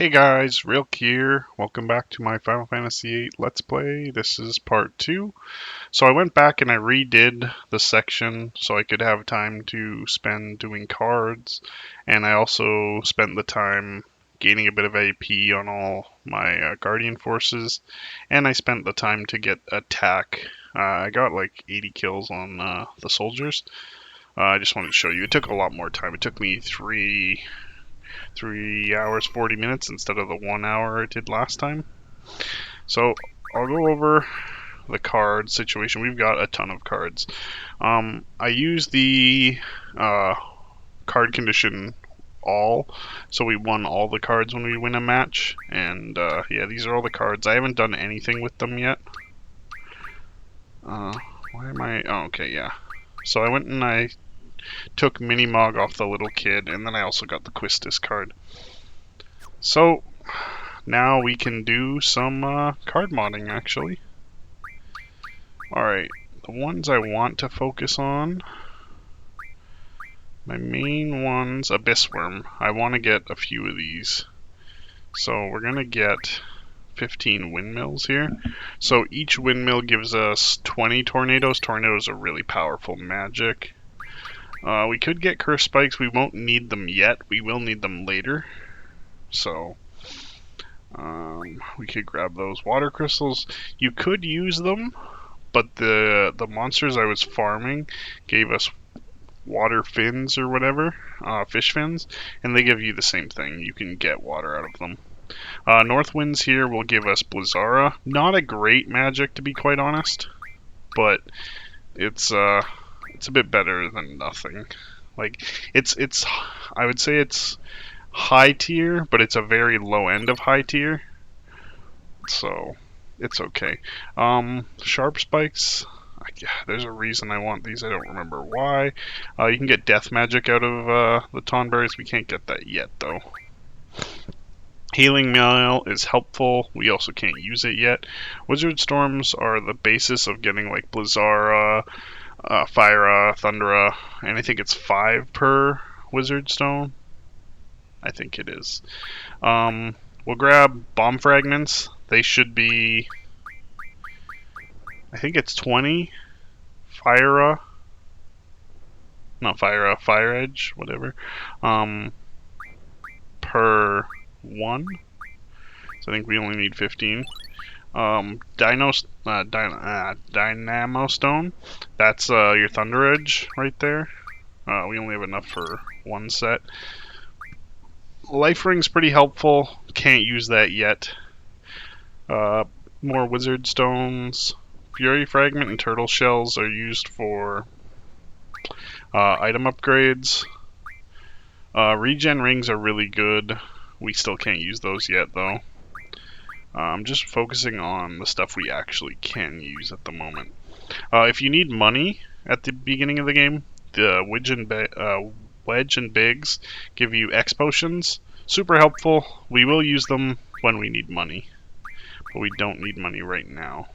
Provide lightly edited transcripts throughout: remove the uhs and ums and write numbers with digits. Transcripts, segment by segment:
Hey guys, Rilk here. Welcome back to my Final Fantasy VIII Let's Play. This is part 2. So I went back and I redid the section so I could have time to spend doing cards. And I also spent the time gaining a bit of AP on all my Guardian forces. And I spent the time to get attack. I got like 80 kills on the soldiers. I just wanted to show you. It took a lot more time. It took me 3 hours 40 minutes instead of the 1 hour it did last time. So I'll go over the card situation. We've got a ton of cards. I use the card condition all, so we won all the cards when we win a match. And yeah, these are all the cards. I haven't done anything with them yet. Why am I? Oh, okay, yeah. So I went and I took Minimog off the little kid, and then I also got the Quistis card. So now we can do some card modding, actually. Alright, the ones I want to focus on, my main ones, Abyssworm. I want to get a few of these. So we're going to get 15 windmills here. So each windmill gives us 20 tornadoes. Tornadoes are really powerful magic. We could get curse spikes. We won't need them yet. We will need them later. So we could grab those water crystals. You could use them, but the monsters I was farming gave us water fins or whatever, fish fins, and they give you the same thing. You can get water out of them. North Winds here will give us Blizzara. Not a great magic, to be quite honest, but it's a bit better than nothing. Like it's I would say it's high tier, but it's a very low end of high tier, so it's okay. Sharp spikes, there's a reason I want these. I don't remember why. You can get death magic out of the Tonberries. We can't get that yet though. Healing Mail is helpful. We also can't use it yet. Wizard Storms are the basis of getting like Blizzara, Fyra, Thundera, and I think it's 5 per Wizard Stone. I think it is. We'll grab Bomb Fragments. They should be, I think it's 20. Fyra. Not Fyra, Fire Edge, whatever. Per 1. So I think we only need 15. Dynamo Stone. That's your Thunder Edge right there. We only have enough for 1 set. Life Ring's pretty helpful. Can't use that yet. More Wizard Stones. Fury Fragment and Turtle Shells are used for item upgrades. Regen Rings are really good. We still can't use those yet, though. I'm just focusing on the stuff we actually can use at the moment. If you need money at the beginning of the game, the Wedge and Biggs give you X potions. Super helpful. We will use them when we need money, but we don't need money right now.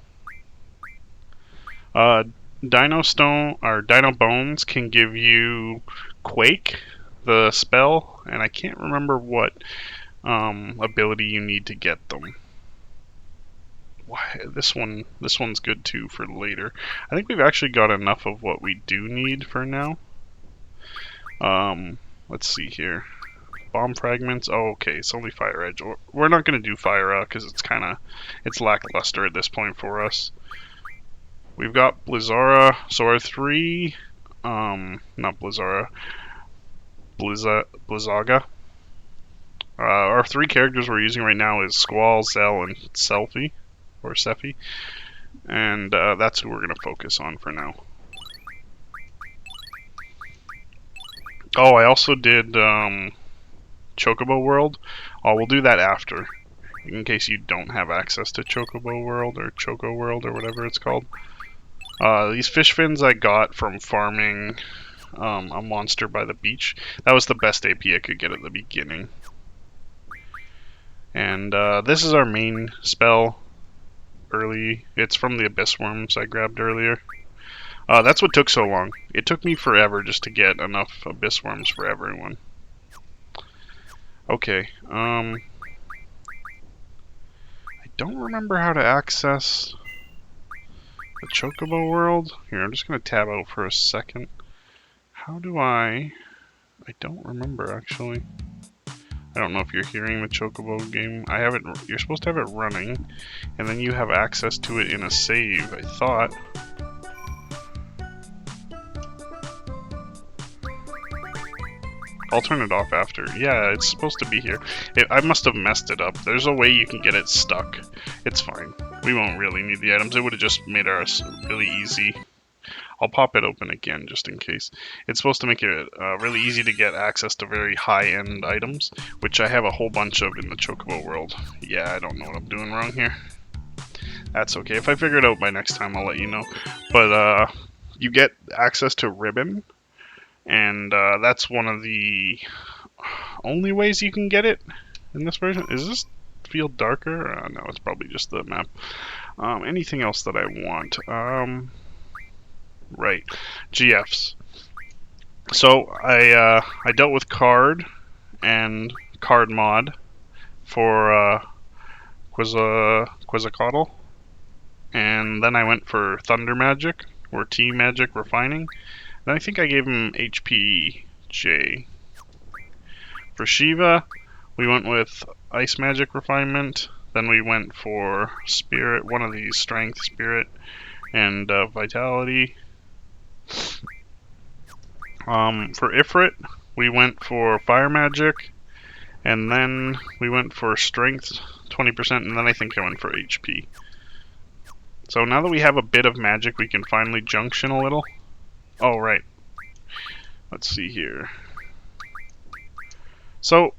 Dino Stone or Dino Bones can give you Quake, the spell, and I can't remember what ability you need to get them. Why, this one's good too for later. I think we've actually got enough of what we do need for now. Let's see here. Bomb fragments. Oh, okay, it's only Fire Edge. We're not gonna do Fyra because it's lackluster at this point for us. We've got Blizzara. So our 3, not Blizzara, Blizzaga. Our 3 characters we're using right now is Squall, Zell, and Selphie, or Sephi, and that's who we're going to focus on for now. Oh, I also did Chocobo World. Oh, we'll do that after, in case you don't have access to Chocobo World or Choco World or whatever it's called. These fish fins I got from farming a monster by the beach. That was the best AP I could get at the beginning. And this is our main spell early. It's from the Abyssworms I grabbed earlier. That's what took so long. It took me forever just to get enough Abyssworms for everyone. Okay, don't remember how to access the Chocobo world. Here, I'm just going to tab out for a second. How do I don't remember, actually. I don't know if you're hearing the Chocobo game. I have it. You're supposed to have it running, and then you have access to it in a save, I thought. I'll turn it off after. Yeah, it's supposed to be here. I must have messed it up. There's a way you can get it stuck. It's fine. We won't really need the items. It would have just made ours really easy. I'll pop it open again just in case. It's supposed to make it really easy to get access to very high-end items, which I have a whole bunch of in the Chocobo world. Yeah, I don't know what I'm doing wrong here. That's okay. If I figure it out by next time, I'll let you know. But you get access to Ribbon, and that's one of the only ways you can get it in this version. Is this field darker? No, it's probably just the map. Anything else that I want? Right, GFs. So I dealt with Card and Card Mod for Quetzalcoatl, and then I went for Thunder Magic or T Magic Refining. And I think I gave him HP J. For Shiva, we went with Ice Magic Refinement. Then we went for Spirit, one of these, Strength, Spirit, and Vitality. For Ifrit, we went for Fire Magic, and then we went for Strength, 20%, and then I think I went for HP. So now that we have a bit of magic, we can finally junction a little. Oh, right. Let's see here. So,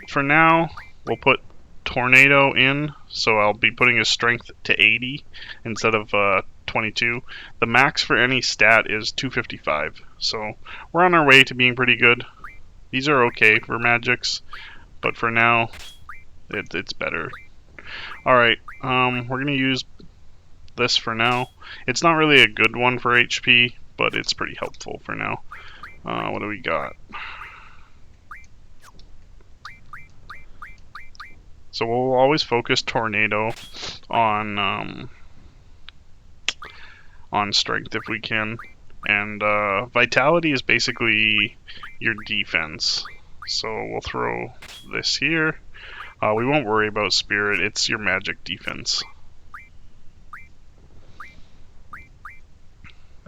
for now, we'll put Tornado in, so I'll be putting his strength to 80 instead of 22. The max for any stat is 255, so we're on our way to being pretty good. These are okay for magics, but for now, it's better. Alright, we're going to use this for now. It's not really a good one for HP, but it's pretty helpful for now. What do we got? So we'll always focus Tornado on strength if we can, and Vitality is basically your defense. So we'll throw this here. We won't worry about Spirit, it's your magic defense.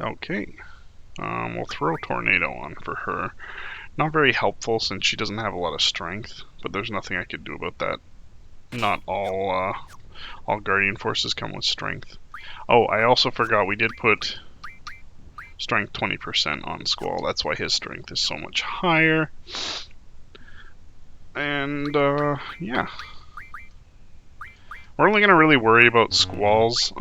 Okay, we'll throw Tornado on for her. Not very helpful since she doesn't have a lot of strength, but there's nothing I could do about that. Not all Guardian Forces come with strength. Oh, I also forgot we did put strength 20% on Squall. That's why his strength is so much higher. And, yeah. We're only going to really worry about Squall's,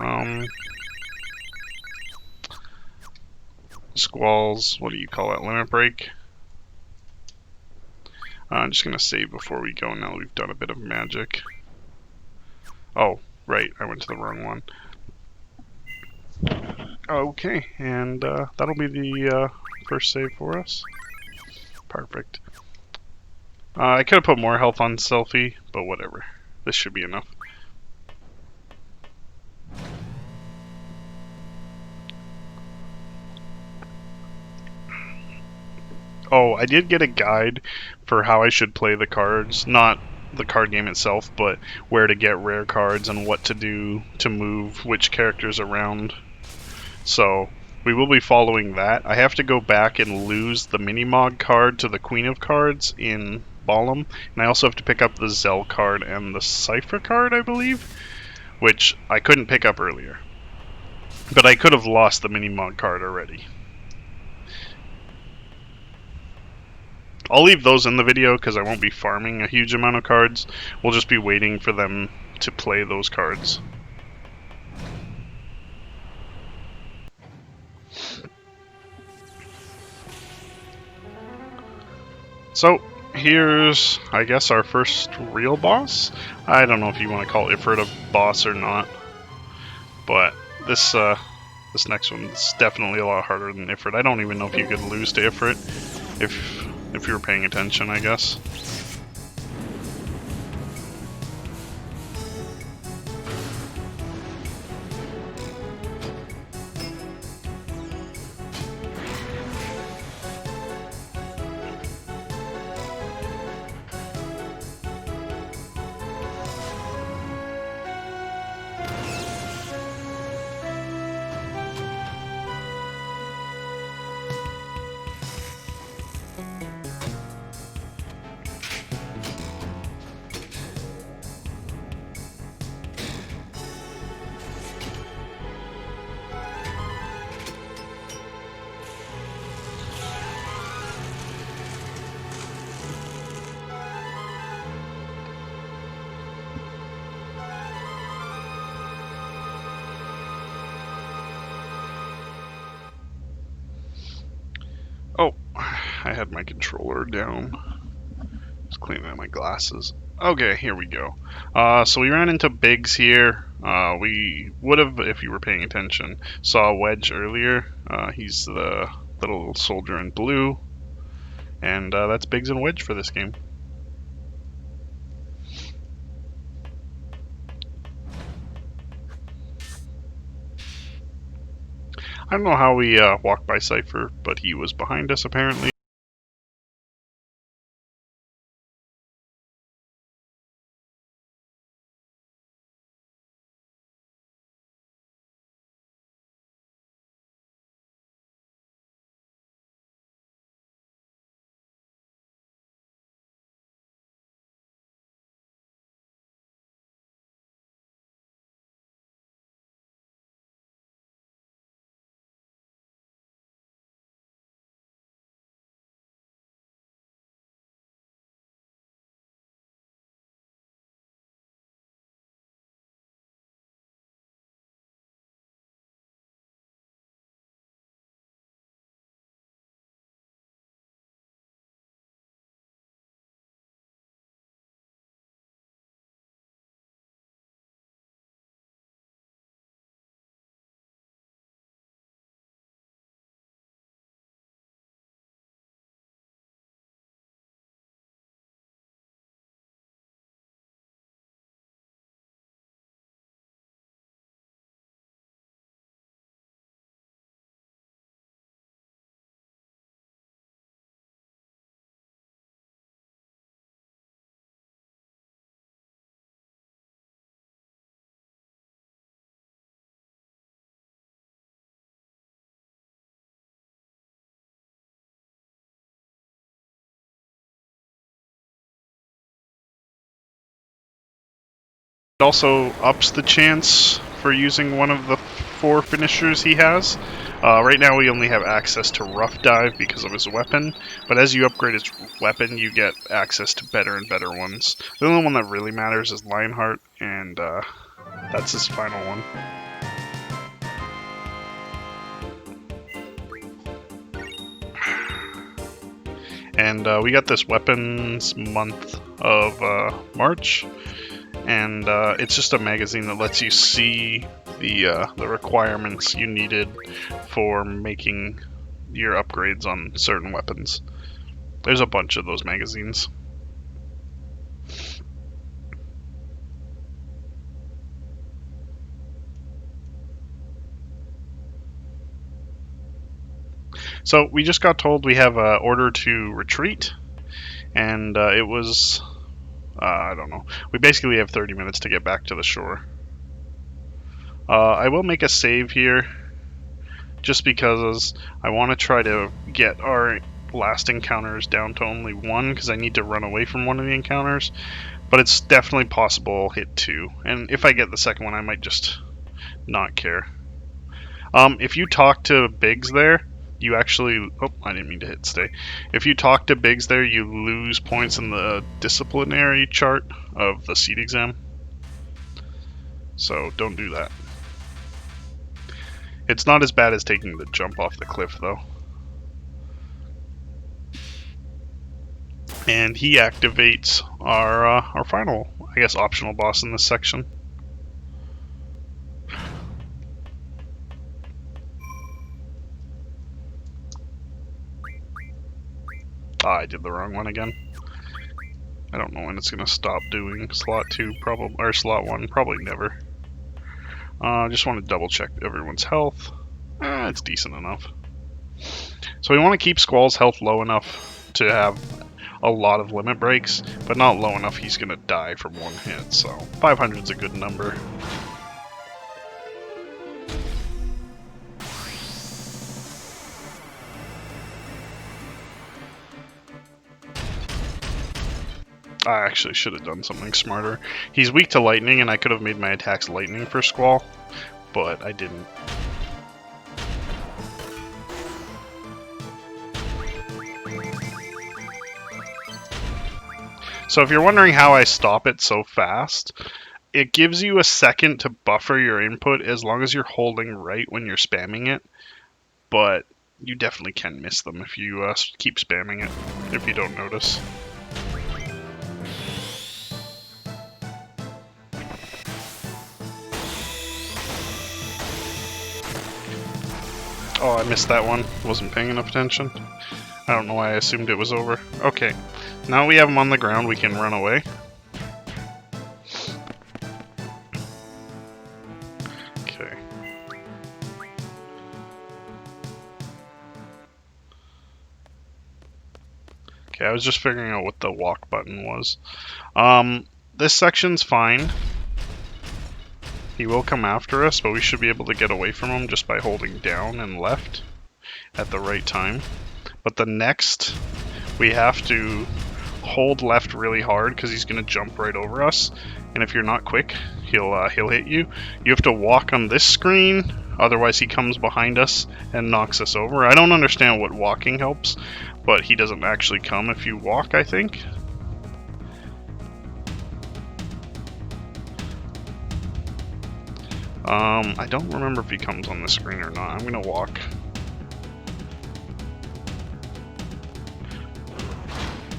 what do you call it, limit break. I'm just going to save before we go now that we've done a bit of magic. Oh, right, I went to the wrong one. Okay, and that'll be the first save for us. Perfect. I could have put more health on Selfie, but whatever. This should be enough. Oh, I did get a guide for how I should play the cards. Not the card game itself, but where to get rare cards and what to do to move which characters around. So we will be following that. I have to go back and lose the Minimog card to the Queen of Cards in Balamb, and I also have to pick up the Zell card and the Cypher card, I believe, which I couldn't pick up earlier. But I could have lost the Minimog card already. I'll leave those in the video because I won't be farming a huge amount of cards. We'll just be waiting for them to play those cards. So, here's, I guess, our first real boss. I don't know if you want to call Ifrit a boss or not, but this next one is definitely a lot harder than Ifrit. I don't even know if you could lose to Ifrit if you were paying attention, I guess. had my controller down. Just cleaning out my glasses. Okay, here we go. So we ran into Biggs here. We would have, if you were paying attention, saw Wedge earlier. He's the little soldier in blue. And that's Biggs and Wedge for this game. I don't know how we walked by Cypher, but he was behind us apparently. It also ups the chance for using one of the 4 finishers he has. Right now we only have access to Rough Dive because of his weapon, but as you upgrade his weapon you get access to better and better ones. The only one that really matters is Lionheart, and that's his final one. And we got this weapons month of March, and it's just a magazine that lets you see the requirements you needed for making your upgrades on certain weapons. There's a bunch of those magazines. So we just got told we have an order to retreat, and it was, I don't know, we basically have 30 minutes to get back to the shore. I will make a save here, just because I want to try to get our last encounters down to only 1, because I need to run away from one of the encounters, but it's definitely possible I'll hit 2, and if I get the second one I might just not care. If you talk to Biggs there, you actually... Oh, I didn't mean to hit stay. If you talk to Biggs there, you lose points in the disciplinary chart of the seat exam. So don't do that. It's not as bad as taking the jump off the cliff, though. And he activates our final, I guess, optional boss in this section. I did the wrong one again. I don't know when it's gonna stop doing slot 2, probably, or slot 1, probably never. Just want to double check everyone's health. It's decent enough. So we want to keep Squall's health low enough to have a lot of limit breaks, but not low enough he's gonna die from 1 hit, so 500 is a good number. I actually should have done something smarter. He's weak to lightning, and I could have made my attacks lightning for Squall, but I didn't. So if you're wondering how I stop it so fast, it gives you a second to buffer your input as long as you're holding right when you're spamming it, but you definitely can miss them if you keep spamming it, if you don't notice. Oh, I missed that one. Wasn't paying enough attention. I don't know why I assumed it was over. Okay, now we have him on the ground, we can run away. Okay. Okay, I was just figuring out what the walk button was. This section's fine. He will come after us, but we should be able to get away from him just by holding down and left at the right time. But the next, we have to hold left really hard because he's going to jump right over us. And if you're not quick, he'll hit you. You have to walk on this screen, otherwise he comes behind us and knocks us over. I don't understand what walking helps, but he doesn't actually come if you walk, I think. I don't remember if he comes on the screen or not. I'm gonna walk.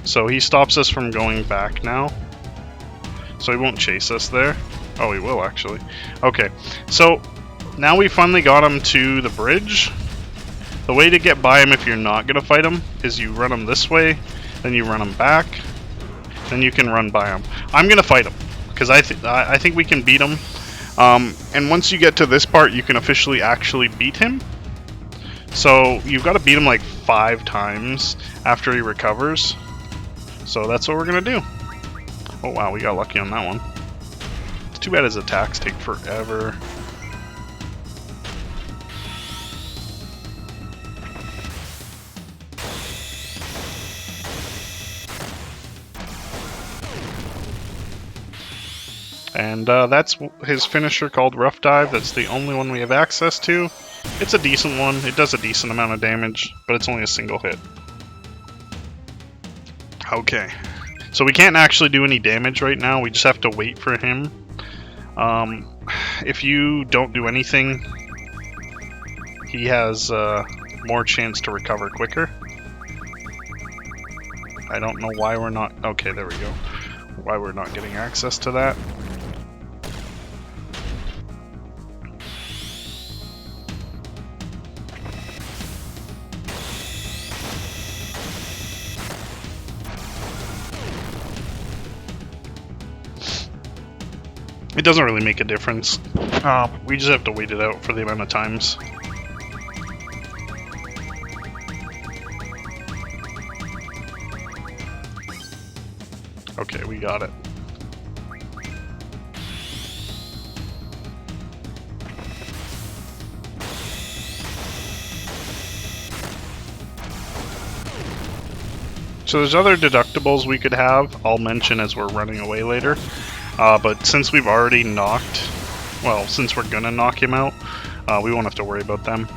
So he stops us from going back now. So he won't chase us there. Oh, he will actually. Okay, so now we finally got him to the bridge. The way to get by him if you're not gonna fight him is you run him this way, then you run him back, then you can run by him. I'm gonna fight him because I think we can beat him. And once you get to this part, you can officially actually beat him. So you've got to beat him like 5 times after he recovers. So that's what we're gonna do. Oh wow, we got lucky on that one. It's too bad his attacks take forever. And that's his finisher called Rough Dive. That's the only one we have access to. It's a decent one. It does a decent amount of damage, but it's only a single hit. Okay. So we can't actually do any damage right now. We just have to wait for him. If you don't do anything, he has more chance to recover quicker. I don't know why we're not... Okay, there we go. Why we're not getting access to that. It doesn't really make a difference. We just have to wait it out for the amount of times. Okay, we got it. So there's other deductibles we could have, I'll mention as we're running away later. But since we've already knocked, well, since we're gonna knock him out, we won't have to worry about them.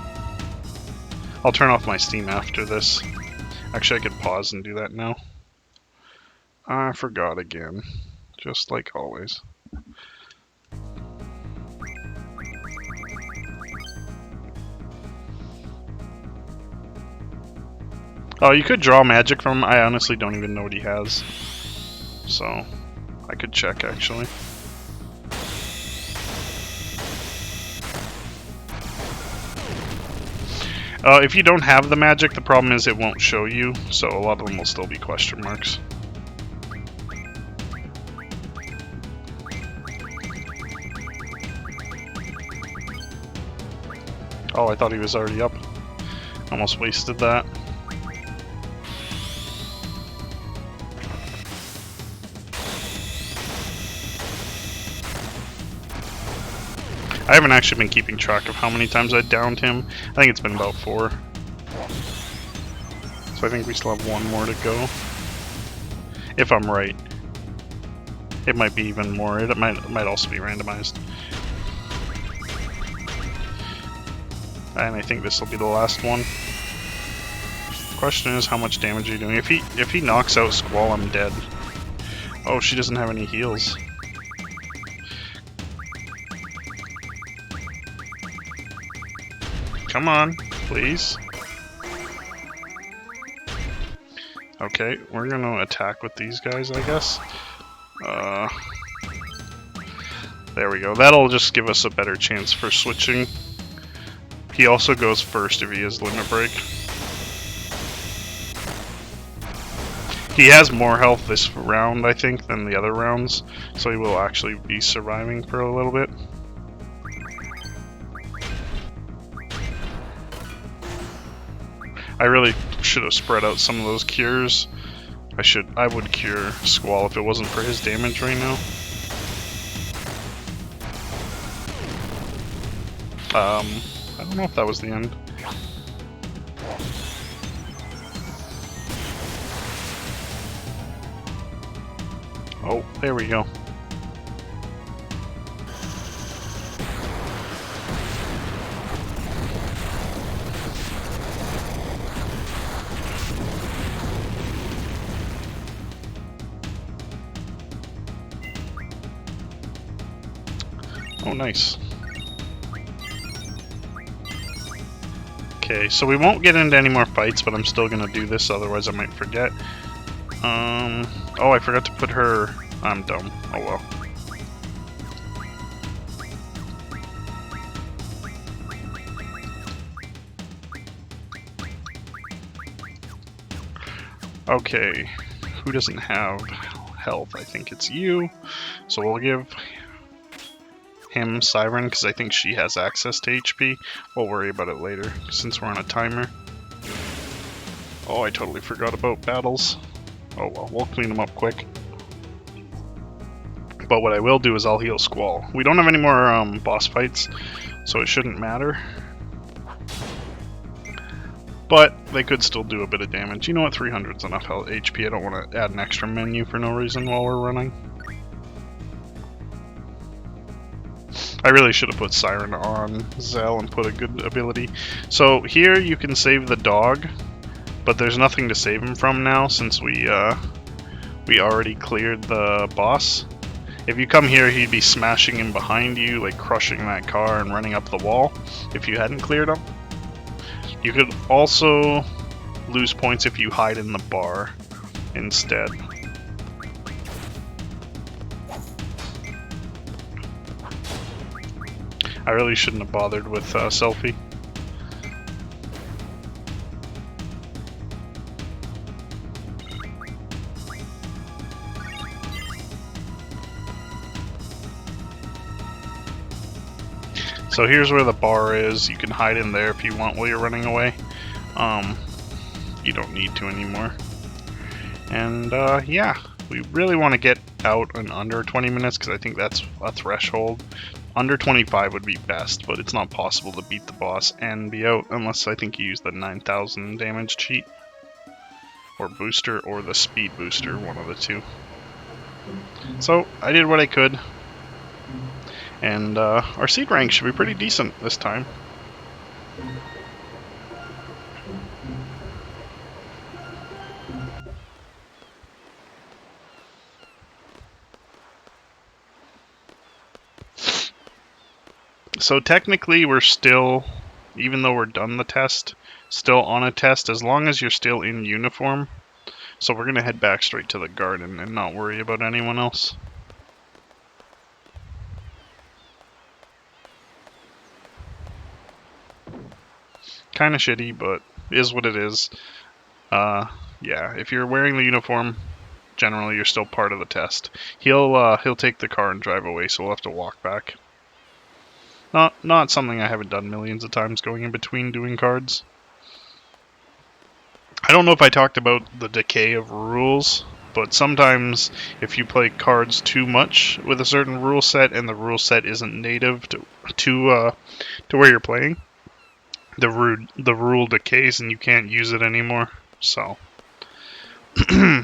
I'll turn off my Steam after this. Actually, I could pause and do that now. I forgot again, just like always. Oh, you could draw magic from him. I honestly don't even know what he has. So, I could check actually. If you don't have the magic, the problem is it won't show you, so a lot of them will still be question marks. Oh, I thought he was already up. Almost wasted that. I haven't actually been keeping track of how many times I downed him. I think it's been about 4. So I think we still have 1 more to go. If I'm right. It might be even more. It might also be randomized. And I think this will be the last one. The question is, how much damage are you doing? If he knocks out Squall, I'm dead. Oh, she doesn't have any heals. Come on, please. Okay, we're gonna attack with these guys, I guess. There we go. That'll just give us a better chance for switching. He also goes first if he has Limit Break. He has more health this round, I think, than the other rounds, so he will actually be surviving for a little bit. I really should have spread out some of those cures. I would cure Squall if it wasn't for his damage right now. I don't know if that was the end. Oh, there we go. Oh, nice. Okay, so we won't get into any more fights, but I'm still gonna do this, otherwise I might forget. Oh, I forgot to put her... I'm dumb. Oh well. Okay, who doesn't have health? I think it's you. So we'll give him Siren, because I think she has access to HP. We'll worry about it later, since we're on a timer. Oh, I totally forgot about battles. Oh well, we'll clean them up quick. But what I will do is I'll heal Squall. We don't have any more boss fights, so it shouldn't matter. But they could still do a bit of damage. You know what, 300 is enough HP. I don't want to add an extra menu for no reason while we're running. I really should have put Siren on Zell and put a good ability. So here you can save the dog, but there's nothing to save him from now since we already cleared the boss. If you come here, he'd be smashing in behind you, like crushing that car and running up the wall if you hadn't cleared him. You could also lose points if you hide in the bar instead. I really shouldn't have bothered with Selphie. So here's where the bar is. You can hide in there if you want while you're running away. You don't need to anymore. And yeah, we really want to get out in under 20 minutes because I think that's a threshold. Under 25 would be best, but it's not possible to beat the boss and be out unless I think you use the 9,000 damage cheat. Or booster, or the speed booster, one of the two. So, I did what I could. And our seed rank should be pretty decent this time. So technically we're still, even though we're done the test, still on a test as long as you're still in uniform. So we're going to head back straight to the garden and not worry about anyone else. Kind of shitty, but is what it is. Yeah, if you're wearing the uniform, generally you're still part of the test. He'll take the car and drive away, so we'll have to walk back. Not something I haven't done millions of times going in between doing cards. I don't know if I talked about the decay of rules, but sometimes if you play cards too much with a certain rule set and the rule set isn't native to where you're playing, the rule decays and you can't use it anymore. So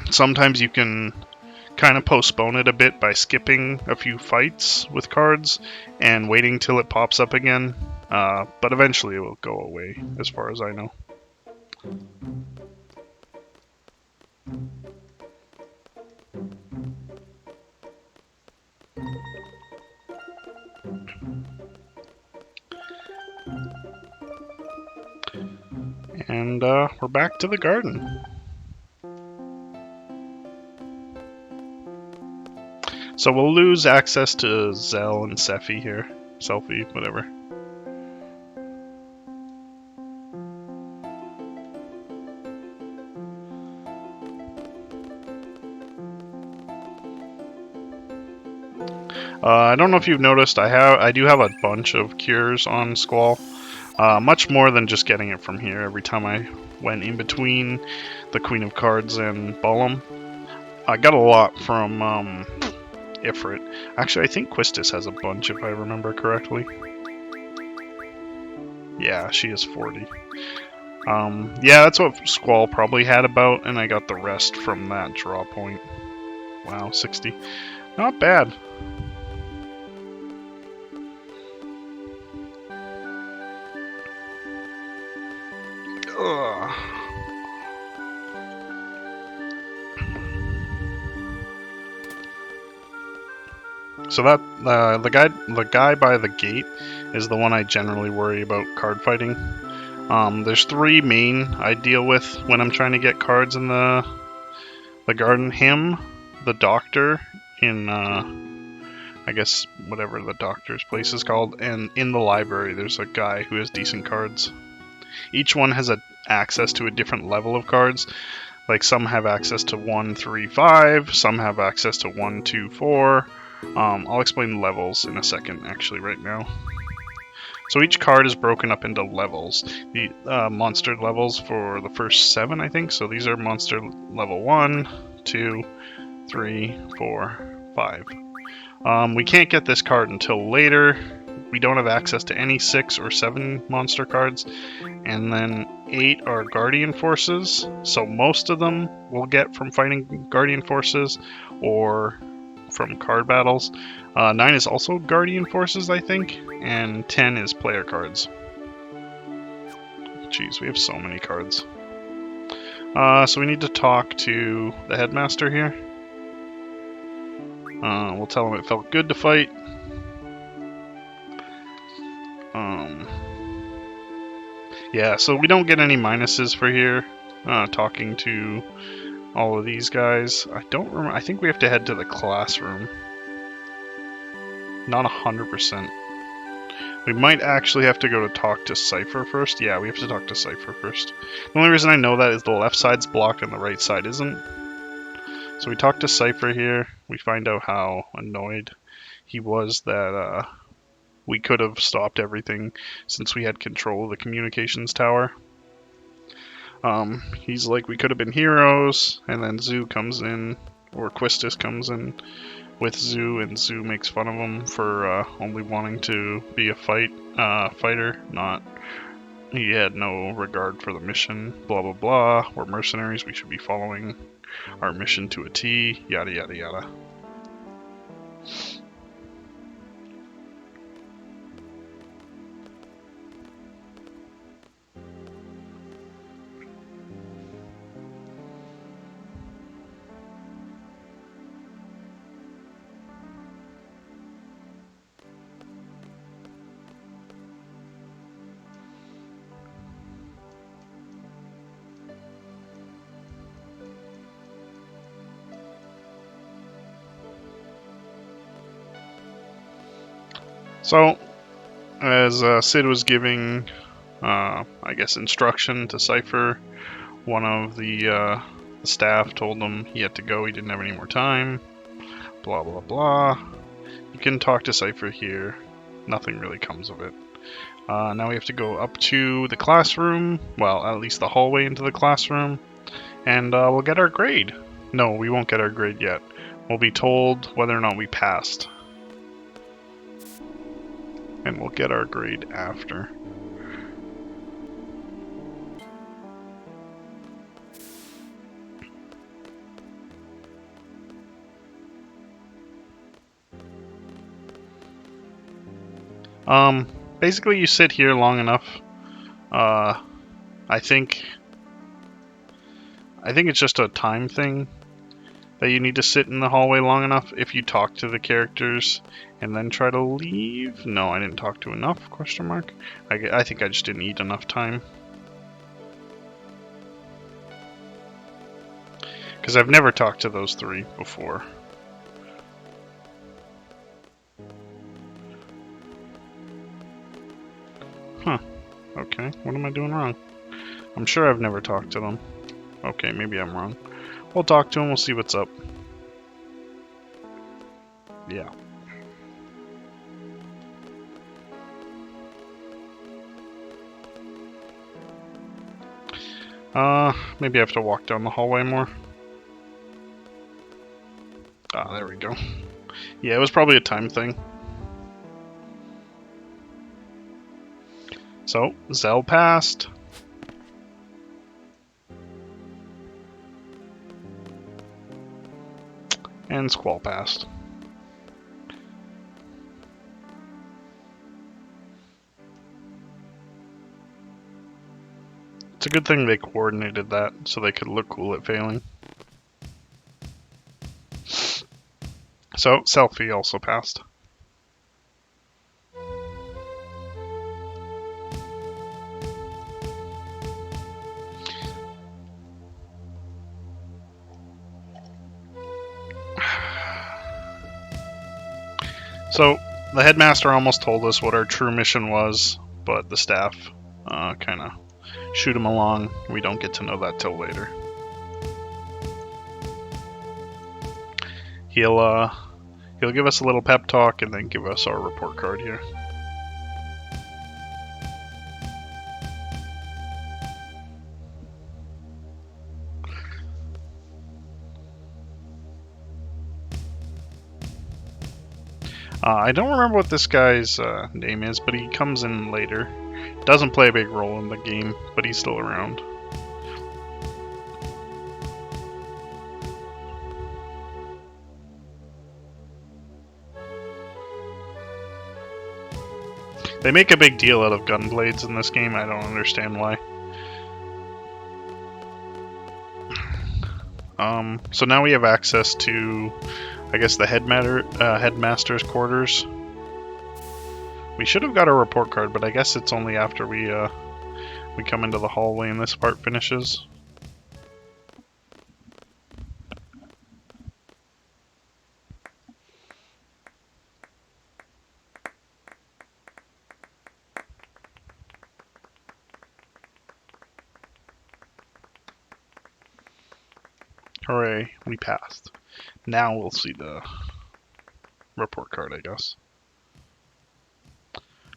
sometimes you can kind of postpone it a bit by skipping a few fights with cards and waiting till it pops up again, but eventually it will go away as far as I know. And we're back to the garden. So we'll lose access to Zell and Sephi here. Selfie, whatever. I don't know if you've noticed, I do have a bunch of cures on Squall. Much more than just getting it from here. Every time I went in between the Queen of Cards and Balam, I got a lot from Ifrit. Actually, I think Quistis has a bunch if I remember correctly. Yeah, she is 40. Yeah, that's what Squall probably had about, and I got the rest from that draw point. Wow, 60. Not bad. Ugh. So that the guy by the gate is the one I generally worry about card fighting. There's three main I deal with when I'm trying to get cards in the garden. Him, the doctor in I guess whatever the doctor's place is called, and in the library there's a guy who has decent cards. Each one has access to a different level of cards. Like some have access to 1, 3, 5, some have access to 1, 2, 4. I'll explain levels in a second, actually, right now. So each card is broken up into levels. The monster levels for the first 7, I think. So these are monster level 1, 2, 3, 4, 5. We can't get this card until later. We don't have access to any 6 or 7 monster cards. And then 8 are Guardian Forces. So most of them we'll get from fighting Guardian Forces or from card battles. 9 is also Guardian Forces, I think. And 10 is player cards. Jeez, we have so many cards. So we need to talk to the headmaster here. We'll tell him it felt good to fight. Yeah, so we don't get any minuses for here. Talking to all of these guys. I don't remember. I think we have to head to the classroom. Not 100%. We might actually have to go to talk to Cypher first. Yeah, we have to talk to Cypher first. The only reason I know that is the left side's blocked and the right side isn't. So we talk to Cypher here. We find out how annoyed he was that we could have stopped everything since we had control of the communications tower. He's like, we could have been heroes, and then Zoo comes in, or Quistis comes in with Zoo, and Zoo makes fun of him for only wanting to be a fighter, not... He had no regard for the mission, blah blah blah, we're mercenaries, we should be following our mission to a T, yada yada yada. So, as Sid was giving, I guess, instruction to Cypher, one of the staff told him he had to go, he didn't have any more time, blah blah blah. You can talk to Cypher here, nothing really comes of it. Now we have to go up to the classroom, well, at least the hallway into the classroom, and we'll get our grade. No, we won't get our grade yet. We'll be told whether or not we passed. And we'll get our grade after. Basically you sit here long enough. I think it's just a time thing that you need to sit in the hallway long enough. If you talk to the characters and then try to leave. No, I didn't talk to enough, question mark. I think I just didn't eat enough time. Because I've never talked to those 3 before. Huh. Okay, what am I doing wrong? I'm sure I've never talked to them. Okay, maybe I'm wrong. We'll talk to him, we'll see what's up. Yeah. Maybe I have to walk down the hallway more. Ah, there we go. Yeah, it was probably a time thing. So, Zell passed. And Squall passed. It's a good thing they coordinated that so they could look cool at failing. So, Selfie also passed. So, the headmaster almost told us what our true mission was, but the staff kind of shoot him along. We don't get to know that till later. He'll give us a little pep talk and then give us our report card here. I don't remember what this guy's name is, but he comes in later. Doesn't play a big role in the game, but he's still around. They make a big deal out of gunblades in this game. I don't understand why. So now we have access to, I guess, the headmaster's quarters. We should have got a report card, but I guess it's only after we come into the hallway and this part finishes. Hooray, we passed. Now we'll see the report card, I guess.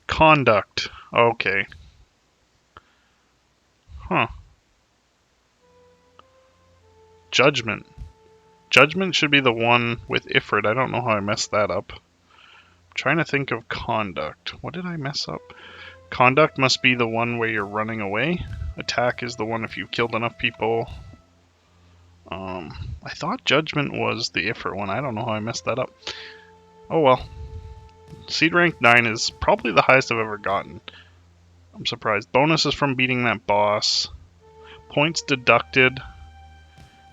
Conduct. Okay. Huh. Judgment. Judgment should be the one with Ifrit. I don't know how I messed that up. I'm trying to think of conduct. What did I mess up? Conduct must be the one where you're running away. Attack is the one if you've killed enough people. I thought Judgment was the Ifrit one. I don't know how I messed that up. Oh well. Seed rank 9 is probably the highest I've ever gotten. I'm surprised. Bonuses from beating that boss. Points deducted.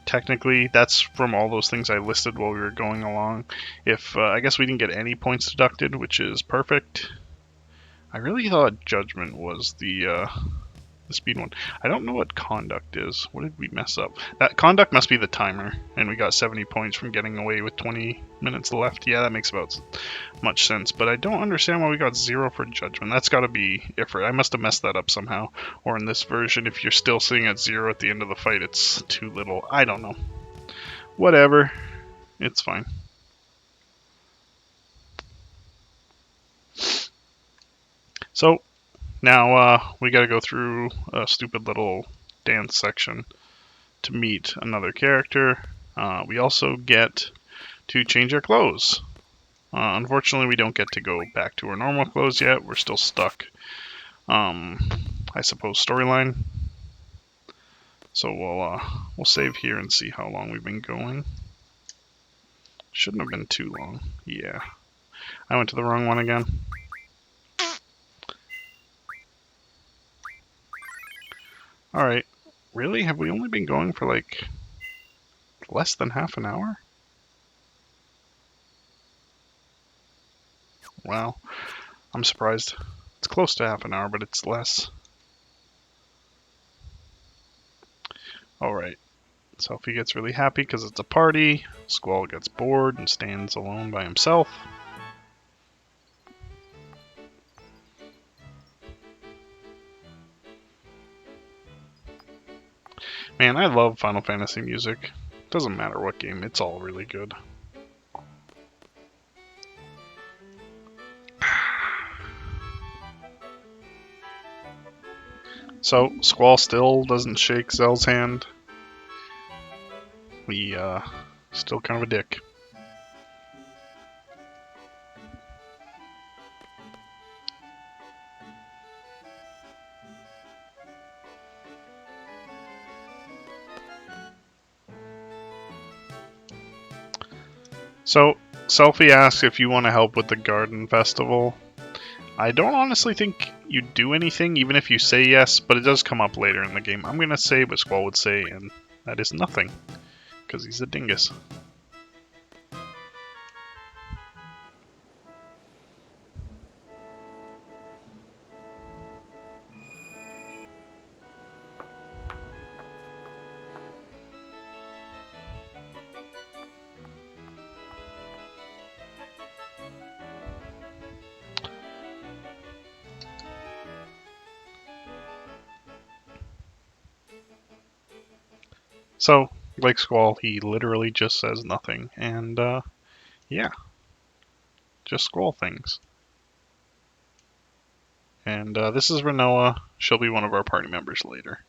Technically, that's from all those things I listed while we were going along. If I guess we didn't get any points deducted, which is perfect. I really thought Judgment was the speed one. I don't know what conduct is. What did we mess up? That conduct must be the timer, and we got 70 points from getting away with 20 minutes left. Yeah, that makes about much sense, but I don't understand why we got 0 for Judgment. That's got to be Ifrit. I must have messed that up somehow. Or in this version, if you're still sitting at 0 at the end of the fight, it's too little. I don't know. Whatever. It's fine. So, now we gotta go through a stupid little dance section to meet another character. We also get to change our clothes. Unfortunately, we don't get to go back to our normal clothes yet. We're still stuck, I suppose, storyline. So we'll save here and see how long we've been going. Shouldn't have been too long. Yeah. I went to the wrong one again. Alright. Really? Have we only been going for like less than half an hour? Wow. I'm surprised. It's close to half an hour, but it's less. Alright. Selfie gets really happy because it's a party. Squall gets bored and stands alone by himself. Man, I love Final Fantasy music. Doesn't matter what game, it's all really good. So, Squall still doesn't shake Zell's hand. We, still kind of a dick. So, Selphie asks if you want to help with the garden festival. I don't honestly think you do anything, even if you say yes, but it does come up later in the game. I'm gonna say what Squall would say, and that is nothing, because he's a dingus. So, like Squall, he literally just says nothing, and, yeah, just Squall things. And this is Rinoa. She'll be one of our party members later.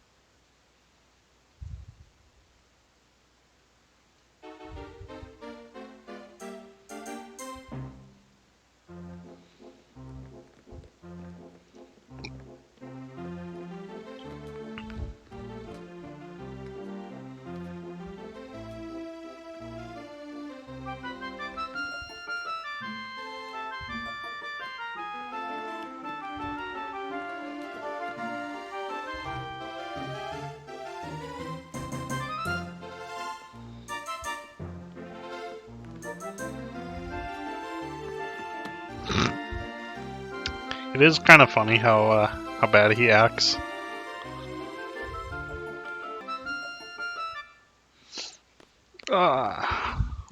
It is kind of funny how bad he acts.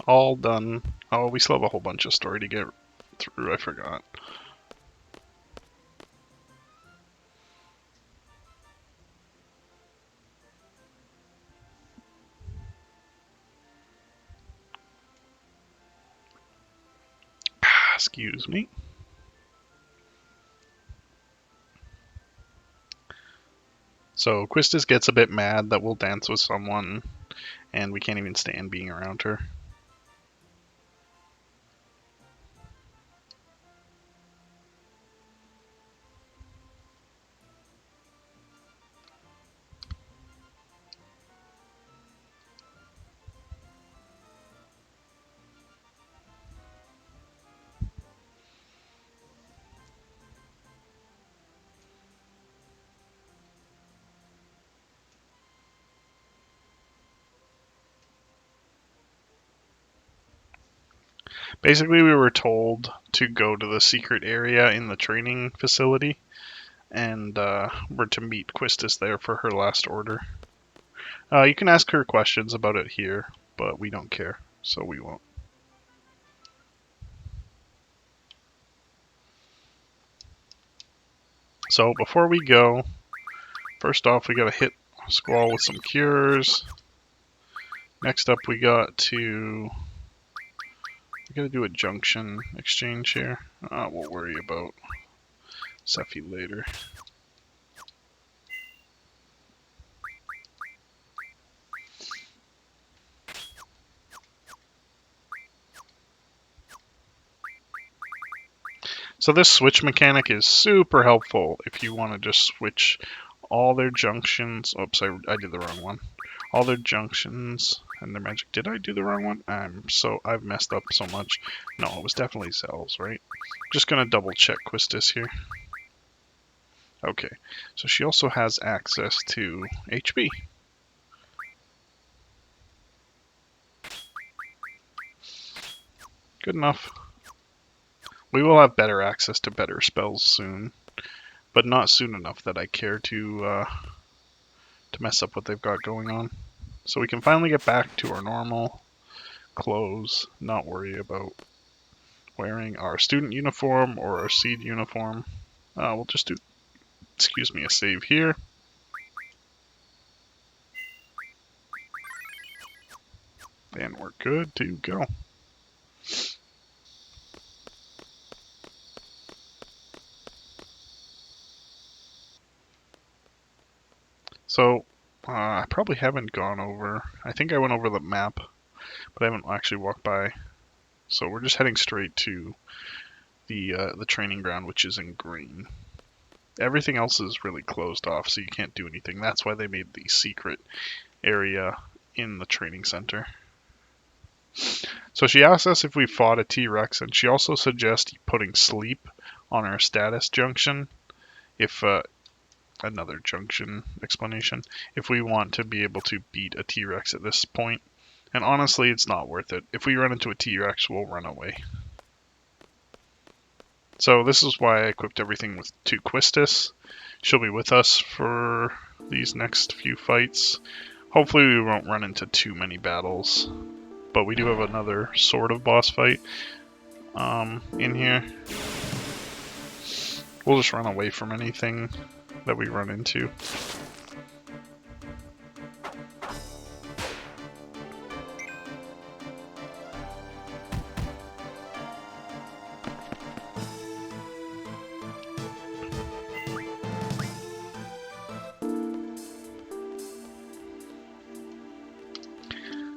All done. Oh, we still have a whole bunch of story to get through. I forgot. Excuse me. So Quistis gets a bit mad that we'll dance with someone, and we can't even stand being around her. Basically, we were told to go to the secret area in the training facility, and we're to meet Quistis there for her last order. You can ask her questions about it here, but we don't care, so we won't. So before we go, first off, we gotta hit Squall with some cures. Next up, we gotta do a junction exchange here. We'll worry about Sephi later. So this switch mechanic is super helpful if you want to just switch all their junctions. Oops, I did the wrong one. All their junctions and their magic. Did I do the wrong one? I've messed up so much. No, it was definitely Zell's, right? Just gonna double check Quistis here. Okay, so she also has access to HP. Good enough. We will have better access to better spells soon, but not soon enough that I care to mess up what they've got going on. So we can finally get back to our normal clothes, not worry about wearing our student uniform or our seed uniform. We'll just do, excuse me, a save here. And we're good to go. So, I probably haven't gone over. I think I went over the map, but I haven't actually walked by. So we're just heading straight to the training ground, which is in green. Everything else is really closed off, so you can't do anything. That's why they made the secret area in the training center. So she asked us if we fought a T-Rex, and she also suggests putting sleep on our status junction. If another junction explanation, if we want to be able to beat a T-Rex at this point. And honestly, it's not worth it. If we run into a T-Rex, we'll run away. So this is why I equipped everything with 2 Quistis. She'll be with us for these next few fights. Hopefully we won't run into too many battles. But we do have another sort of boss fight in here. We'll just run away from anything that we run into.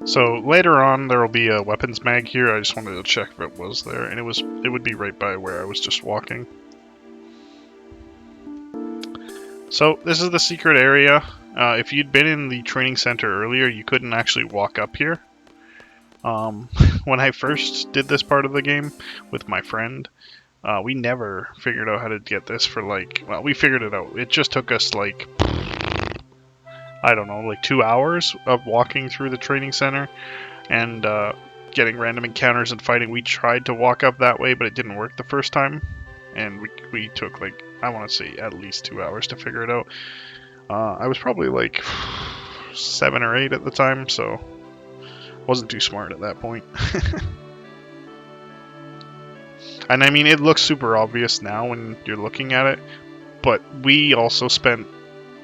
So later on there will be a weapons mag here. I just wanted to check if it was there, and it would be right by where I was just walking. So this is the secret area. If you'd been in the training center earlier, you couldn't actually walk up here. When I first did this part of the game with my friend, we never figured out how to get this for well, we figured it out. It just took us I don't know, 2 hours of walking through the training center and getting random encounters and fighting. We tried to walk up that way, but it didn't work the first time. And we took I want to say at least 2 hours to figure it out. I was probably 7 or 8 at the time, so wasn't too smart at that point. And I mean, it looks super obvious now when you're looking at it, but we also spent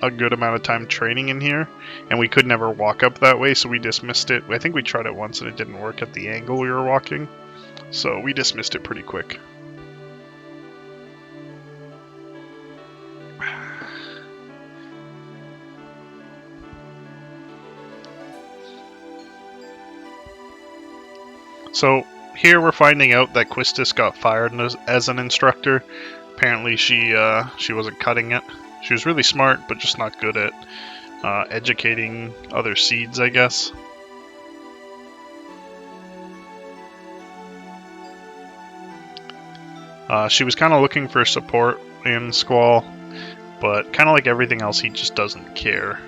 a good amount of time training in here, and we could never walk up that way, so we dismissed it. I think we tried it once and it didn't work at the angle we were walking, so we dismissed it pretty quick. So here we're finding out that Quistis got fired as an instructor. Apparently she wasn't cutting it. She was really smart, but just not good at educating other seeds, I guess. She was kind of looking for support in Squall, but kind of like everything else, he just doesn't care.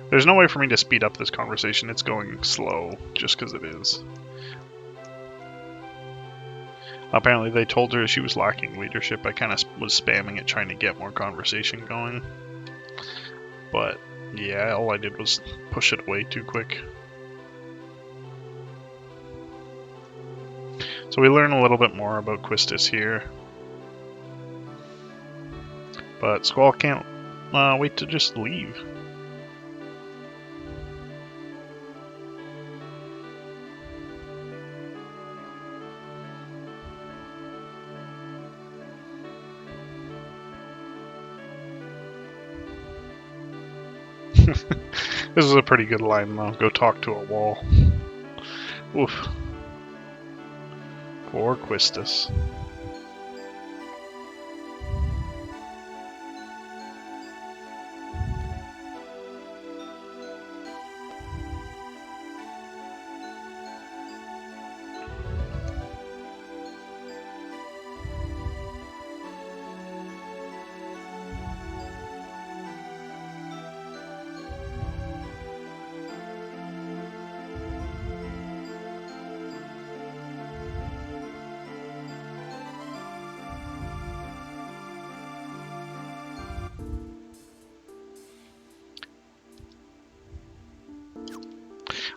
There's no way for me to speed up this conversation. It's going slow, just because it is. Apparently they told her she was lacking leadership. I kind of was spamming it, trying to get more conversation going. But, yeah, all I did was push it away too quick. So we learn a little bit more about Quistis here. But Squall can't wait to just leave. This is a pretty good line, though. Go talk to a wall. Oof. Poor Quistis.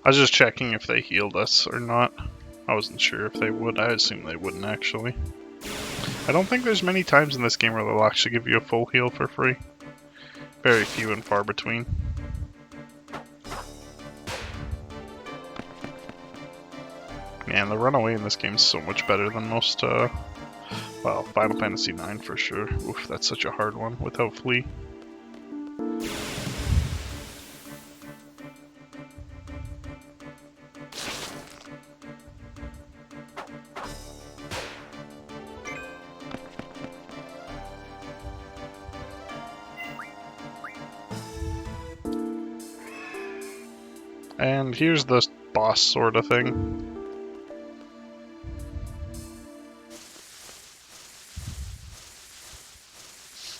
I was just checking if they healed us or not. I wasn't sure if they would. I assume they wouldn't, actually. I don't think there's many times in this game where they'll actually give you a full heal for free. Very few and far between. Man, the runaway in this game is so much better than most, well, Final Fantasy IX for sure. Oof, that's such a hard one without Flea. And here's the boss sort of thing.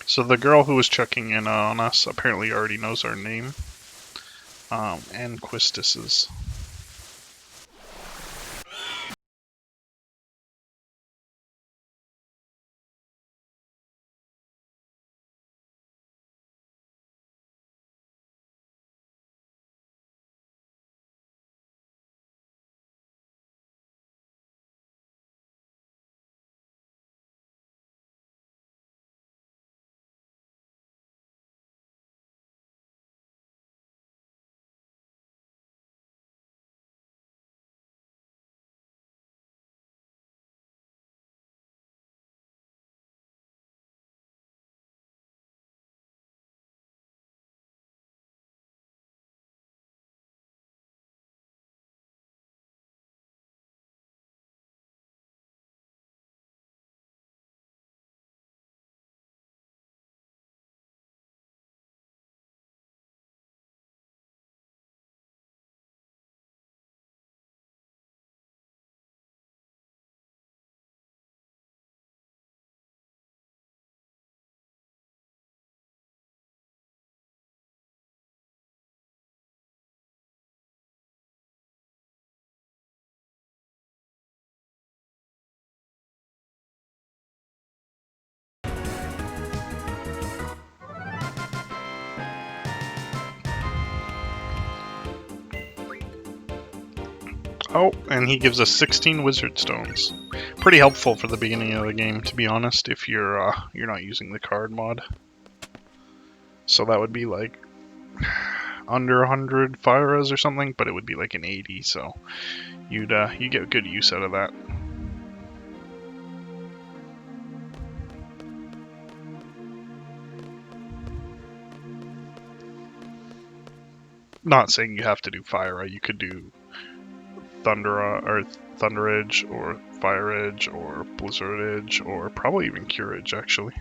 So the girl who was checking in on us apparently already knows our name. And Quistis's. Oh, and he gives us 16 wizard stones. Pretty helpful for the beginning of the game, to be honest, if you're not using the card mod. So that would be like under 100 Fyras or something, but it would be like an 80, so you get good use out of that. Not saying you have to do Fyra, you could do Thunder Edge or Fire Edge or Blizzard Edge or probably even Cure Edge actually.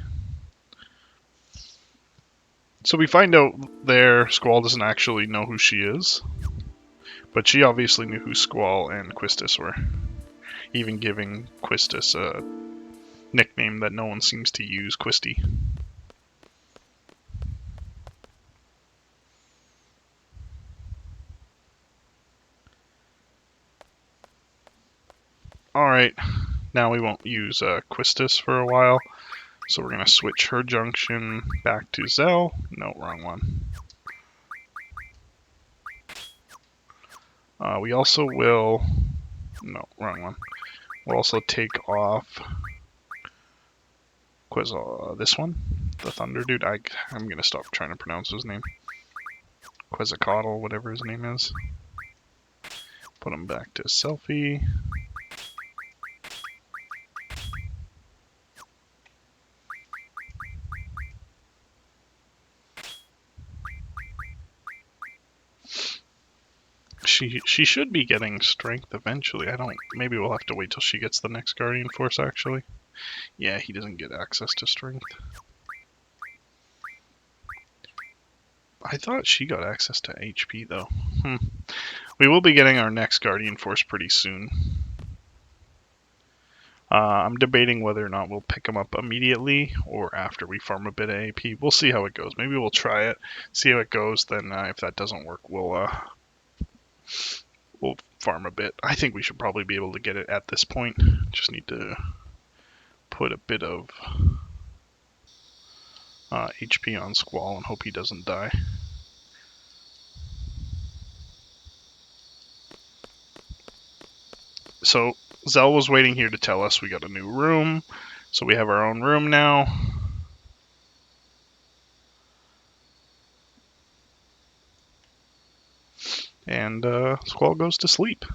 So we find out there Squall doesn't actually know who she is, but she obviously knew who Squall and Quistis were, even giving Quistis a nickname that no one seems to use, Quisty. Alright, now we won't use Quistis for a while, so we're going to switch her junction back to Zell. No, wrong one. We also will... No, wrong one. We'll also take off this one, the Thunder Dude. I'm going to stop trying to pronounce his name. Quetzalcoatl, whatever his name is. Put him back to Selphie. She should be getting strength eventually. Maybe we'll have to wait till she gets the next Guardian Force actually. Yeah, he doesn't get access to strength. I thought she got access to HP though. We will be getting our next Guardian Force pretty soon. I'm debating whether or not we'll pick him up immediately or after we farm a bit of AP. We'll see how it goes. Maybe we'll try it, see how it goes. Then if that doesn't work, we'll farm a bit. I think we should probably be able to get it at this point. Just need to put a bit of HP on Squall and hope he doesn't die. so Zell was waiting here to tell us we got a new room. So we have our own room now. And Squall goes to sleep.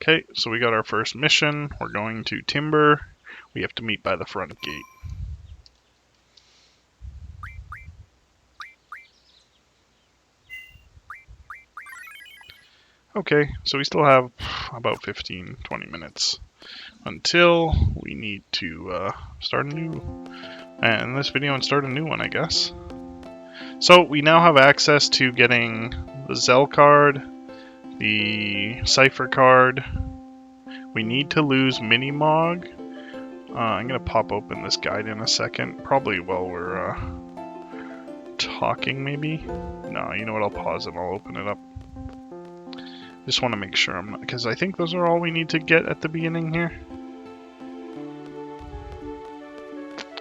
Okay, so we got our first mission. We're going to Timber. We have to meet by the front gate. Okay, so we still have about 15-20 minutes until we need to start a new, in this video, and start a new one, I guess. So we now have access to getting the Zell card, the Cipher card. We need to lose Minimog. I'm going to pop open this guide in a second, probably while we're talking maybe. No, you know what, I'll pause it, I'll open it up. Just want to make sure I'm not, because I think those are all we need to get at the beginning here.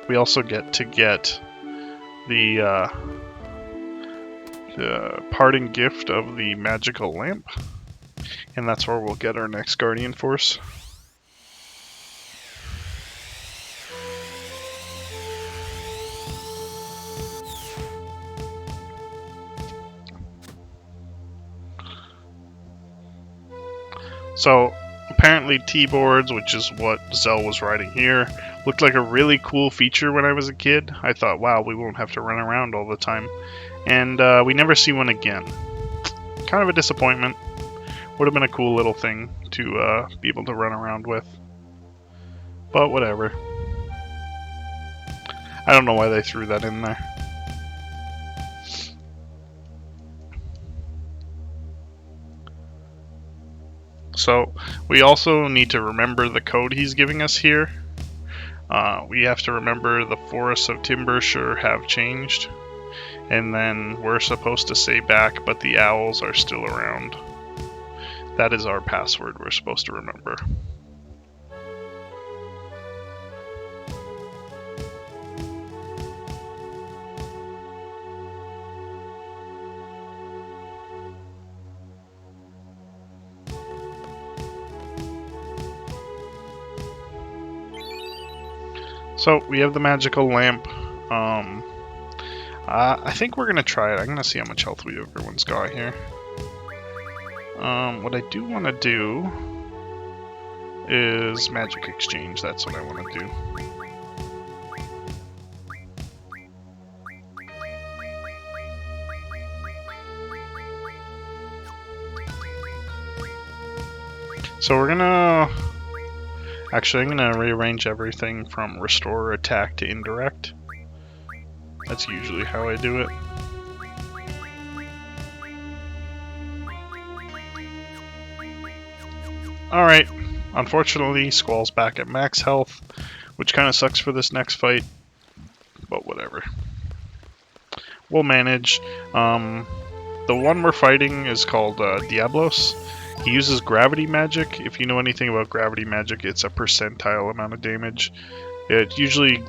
We also get the parting gift of the magical lamp, and that's where we'll get our next Guardian Force. So apparently T-boards, which is what Zell was riding here, looked like a really cool feature when I was a kid. I thought, wow, we won't have to run around all the time. And we never see one again. Kind of a disappointment. Would have been a cool little thing to be able to run around with. But whatever. I don't know why they threw that in there. So we also need to remember the code he's giving us here. We have to remember the forests of Timbershire have changed. And then we're supposed to say back, but the owls are still around. That is our password we're supposed to remember. So we have the magical lamp. I think we're gonna try it. I'm gonna see how much health everyone's got here. What I do want to do is magic exchange. That's what I want to do. So we're gonna... Actually, I'm gonna rearrange everything from restore attack to indirect. That's usually how I do it. Alright, unfortunately Squall's back at max health, which kind of sucks for this next fight, but whatever. We'll manage. The one we're fighting is called Diablos. He uses gravity magic. If you know anything about gravity magic, it's a percentile amount of damage. It usually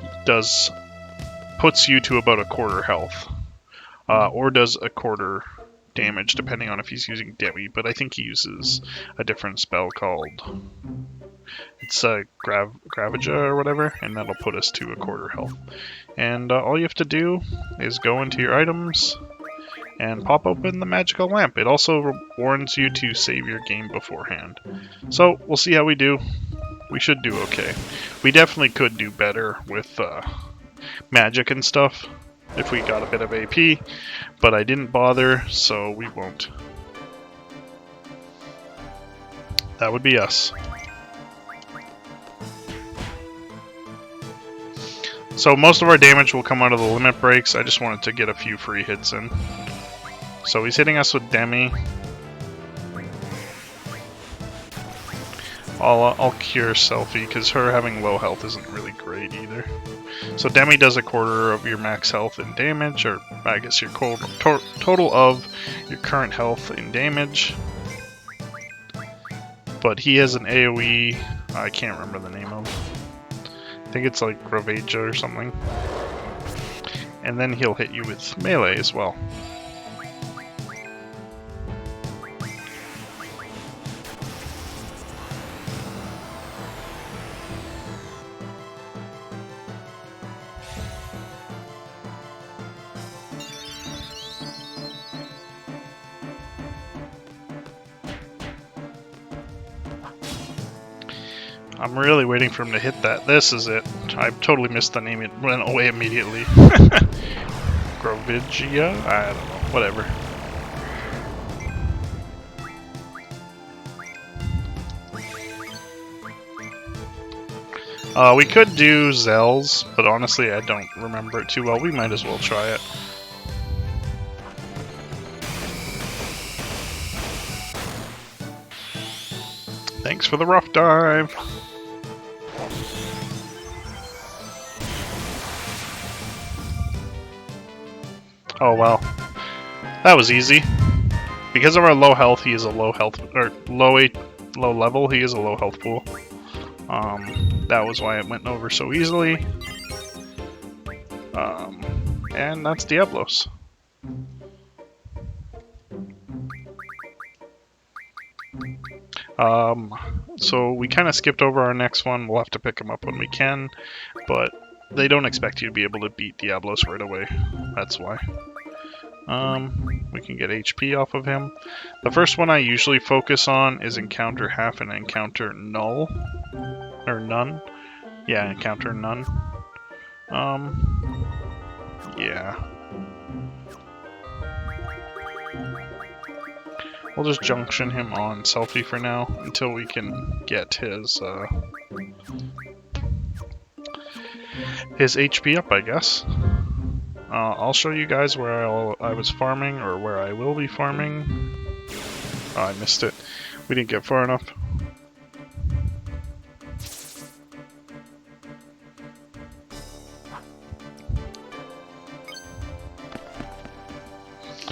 puts you to about a quarter health, or does a quarter damage depending on if he's using Demi, but I think he uses a different spell called, it's Gravaja or whatever, and that'll put us to a quarter health. And all you have to do is go into your items and pop open the magical lamp. It also warns you to save your game beforehand. So we'll see how we do. We should do okay. We definitely could do better with magic and stuff if we got a bit of AP, but I didn't bother, so we won't. That would be us. So most of our damage will come out of the limit breaks. I just wanted to get a few free hits in. So he's hitting us with Demi. I'll cure Selphie, because her having low health isn't really great either. So Demi does a quarter of your max health in damage, or I guess your total of your current health in damage. But he has an AoE, I can't remember the name of. I think it's like Gravaja or something. and then he'll hit you with melee as well. I'm really waiting for him to hit that. This is it. I totally missed the name. It went away immediately. Grovigia? I don't know. Whatever. We could do Zell's, but honestly I don't remember it too well. We might as well try it. Thanks for the rough dive. Oh well, that was easy. Because of our low health, he is a low health or low level. He is a low health pool. That was why it went over so easily. And that's Diablos. So we kind of skipped over our next one. We'll have to pick him up when we can, but they don't expect you to be able to beat Diablos right away. That's why. We can get HP off of him. The first one I usually focus on is Encounter Half and Encounter Null. Or None. Yeah, Encounter None. Yeah. We'll just junction him on Selfie for now until we can get his HP up, I guess. I'll show you guys where I was farming, or where I will be farming. Oh, I missed it. We didn't get far enough.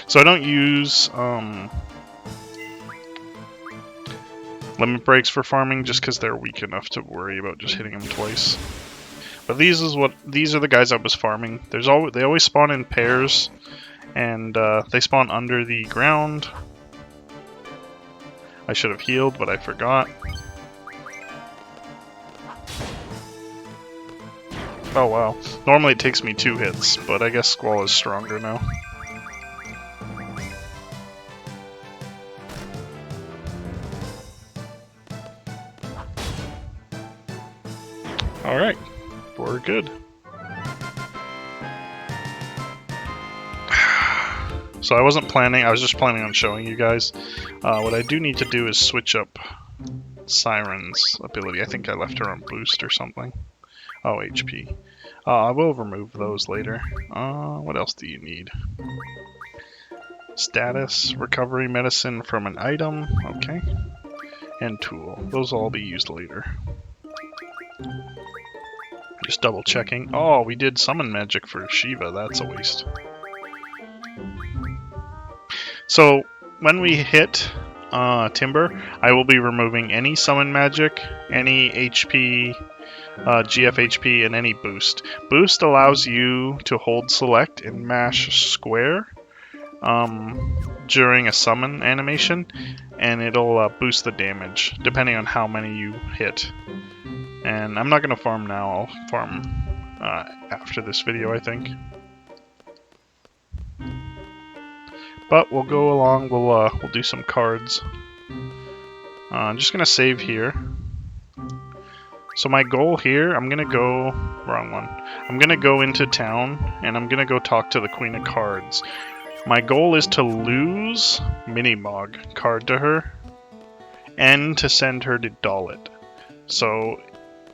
So I don't use limit breaks for farming just because they're weak enough to worry about just hitting them twice. But these are the guys I was farming. They always spawn in pairs, and they spawn under the ground. I should have healed, but I forgot. Oh wow. Normally it takes me 2 hits, but I guess Squall is stronger now. Alright, we're good. So I wasn't planning, I was just planning on showing you guys. What I do need to do is switch up Siren's ability. I think I left her on boost or something. Oh, HP. I will remove those later. What else do you need? Status, recovery medicine from an item, okay. And tool. Those will all be used later. Just double checking. Oh, we did summon magic for Shiva. That's a waste. So when we hit Timber, I will be removing any summon magic, any HP, GF HP, and any boost. Boost allows you to hold select and mash square during a summon animation, and it'll boost the damage depending on how many you hit. And I'm not going to farm now, I'll farm after this video, I think. But we'll go along, we'll do some cards. I'm just going to save here. So my goal here, I'm going to go... wrong one. I'm going to go into town, and I'm going to go talk to the Queen of Cards. My goal is to lose Minimog card to her, and to send her to Dalit. So...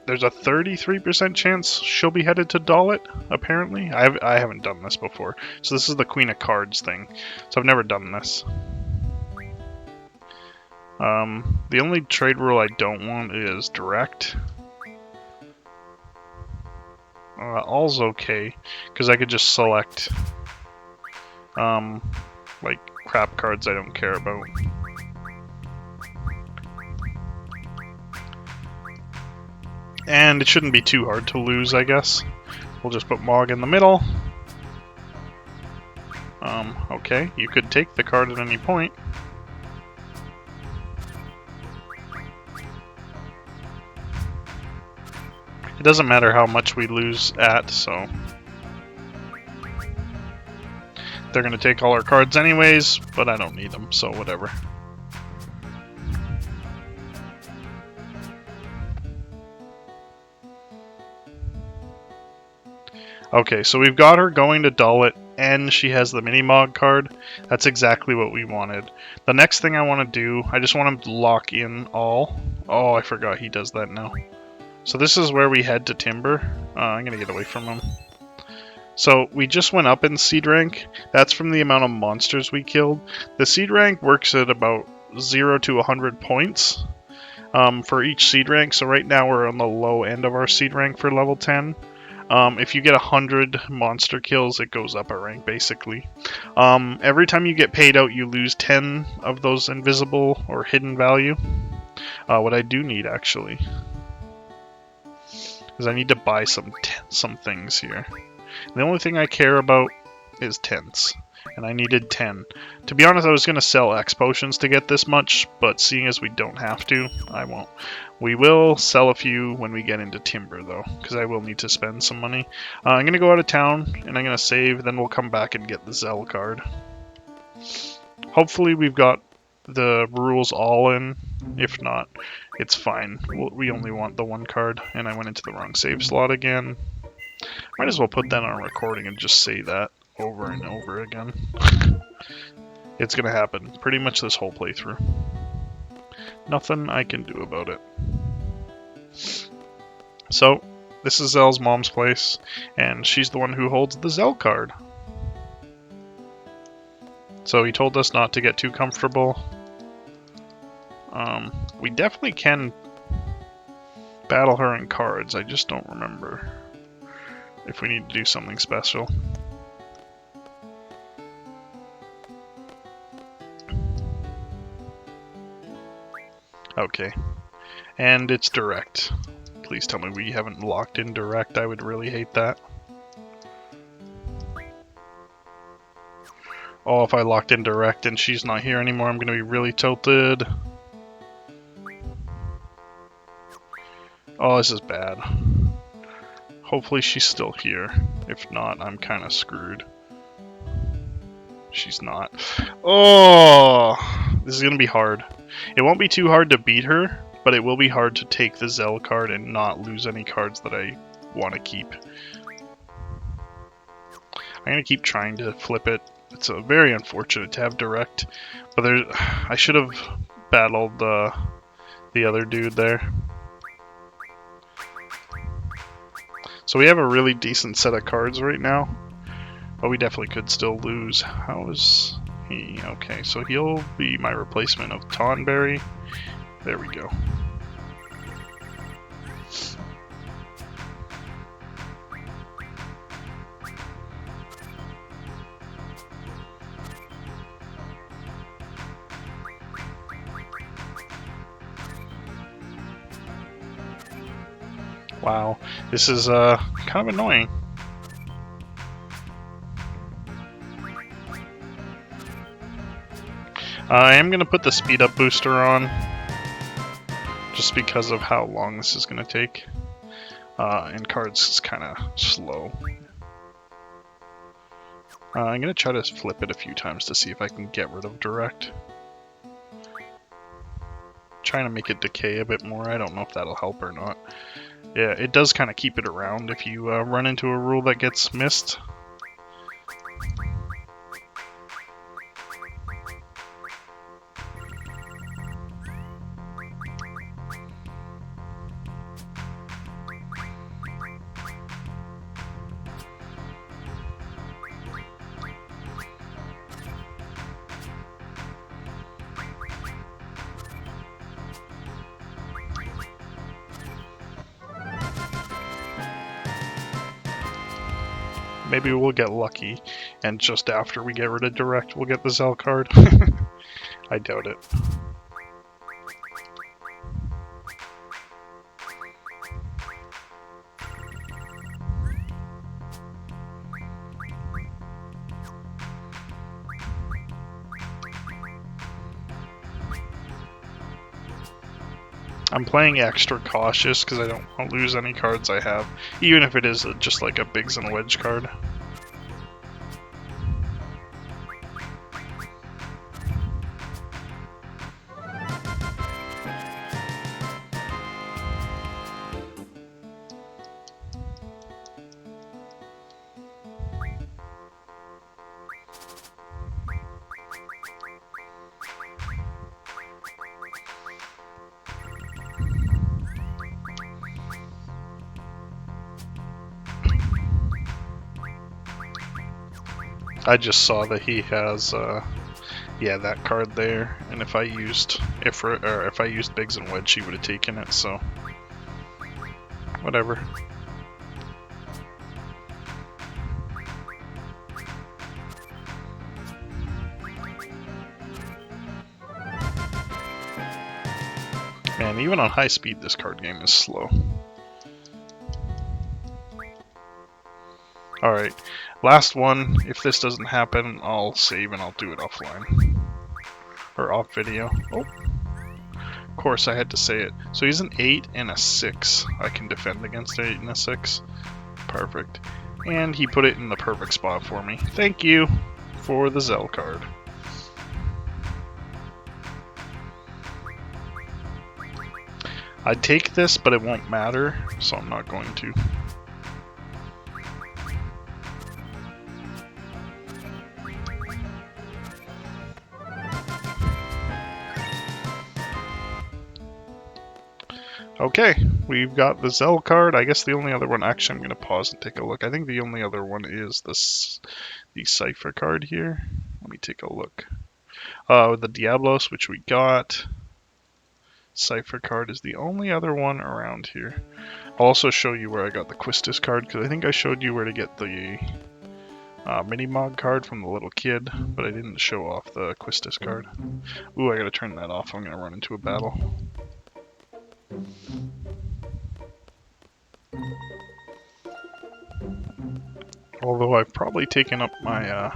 there's a 33% chance she'll be headed to Dalit, apparently. I haven't done this before. So this is the Queen of Cards thing. So I've never done this. The only trade rule I don't want is direct. All's okay, because I could just select like crap cards I don't care about. And it shouldn't be too hard to lose, I guess. We'll just put Mog in the middle. Okay, you could take the card at any point. It doesn't matter how much we lose at, so... They're gonna take all our cards anyways, but I don't need them, so whatever. Okay, so we've got her going to dull it, and she has the Minimog card. That's exactly what we wanted. The next thing I want to do, I just want him to lock in all. Oh, I forgot he does that now. So this is where we head to Timber. I'm going to get away from him. So we just went up in seed rank. That's from the amount of monsters we killed. The seed rank works at about 0 to 100 points for each seed rank. So right now we're on the low end of our seed rank for level 10. If you get 100 monster kills, it goes up a rank, basically. Every time you get paid out, you lose 10 of those invisible or hidden value. What I do need, actually, is I need to buy some things here. The only thing I care about is tents, and I needed 10. To be honest, I was going to sell X potions to get this much, but seeing as we don't have to, I won't. We will sell a few when we get into Timber, though, because I will need to spend some money. I'm going to go out of town, and I'm going to save, then we'll come back and get the Zell card. Hopefully we've got the rules all in. If not, it's fine. We only want the one card, and I went into the wrong save slot again. Might as well put that on recording and just say that over and over again. It's going to happen pretty much this whole playthrough. Nothing I can do about it. So, this is Zell's mom's place, and she's the one who holds the Zell card. So he told us not to get too comfortable. We definitely can battle her in cards, I just don't remember if we need to do something special. Okay. And it's direct. Please tell me we haven't locked in direct. I would really hate that. Oh, if I locked in direct and she's not here anymore, I'm going to be really tilted. Oh, this is bad. Hopefully she's still here. If not, I'm kind of screwed. She's not. Oh, this is going to be hard. It won't be too hard to beat her, but it will be hard to take the Zell card and not lose any cards that I want to keep. I'm going to keep trying to flip it. It's very unfortunate to have direct, but I should have battled the other dude there. So we have a really decent set of cards right now, but we definitely could still lose. How is he? Okay, so he'll be my replacement of Tonberry. There we go. Wow, this is kind of annoying. I am going to put the speed up booster on, just because of how long this is going to take. And cards is kind of slow. I'm going to try to flip it a few times to see if I can get rid of direct. Trying to make it decay a bit more. I don't know if that'll help or not. Yeah, it does kind of keep it around if you run into a rule that gets missed. Maybe we'll get lucky, and just after we get rid of direct, we'll get the Zell card. I doubt it. I'm playing extra cautious because I don't want to lose any cards I have, even if it is just like a Biggs and Wedge card. I just saw that he has, yeah, that card there, and if I used if I used Biggs and Wedge, he would have taken it. So, whatever. Man, even on high speed, this card game is slow. Alright, last one. If this doesn't happen, I'll save and I'll do it offline. Or off video. Oh. Of course, I had to say it. So he's an 8 and a 6. I can defend against an 8 and a 6. Perfect. And he put it in the perfect spot for me. Thank you for the Zell card. I'd take this, but it won't matter, so I'm not going to. Okay, we've got the Zell card. I guess the only other one, actually I'm going to pause and take a look. I think the only other one is the Cypher card here. Let me take a look. The Diablos, which we got. Cypher card is the only other one around here. I'll also show you where I got the Quistis card, because I think I showed you where to get the Minimog card from the little kid, but I didn't show off the Quistis card. Ooh, I gotta turn that off. I'm gonna run into a battle. Although I've probably taken up my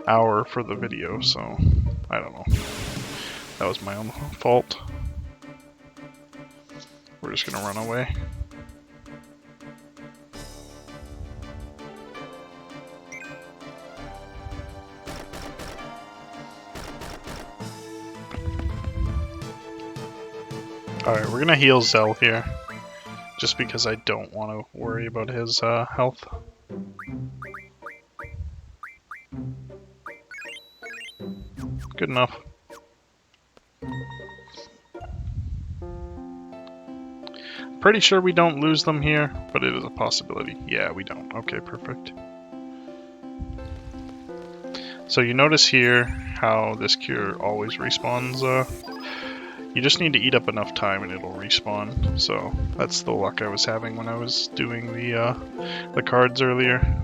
hour for the video, so I don't know. That was my own fault. We're just gonna run away. Alright, we're gonna heal Zell here. Just because I don't want to worry about his health. Good enough. Pretty sure we don't lose them here, but it is a possibility. Yeah, we don't. Okay, perfect. So you notice here how this cure always respawns. You just need to eat up enough time and it'll respawn. So that's the luck I was having when I was doing the cards earlier.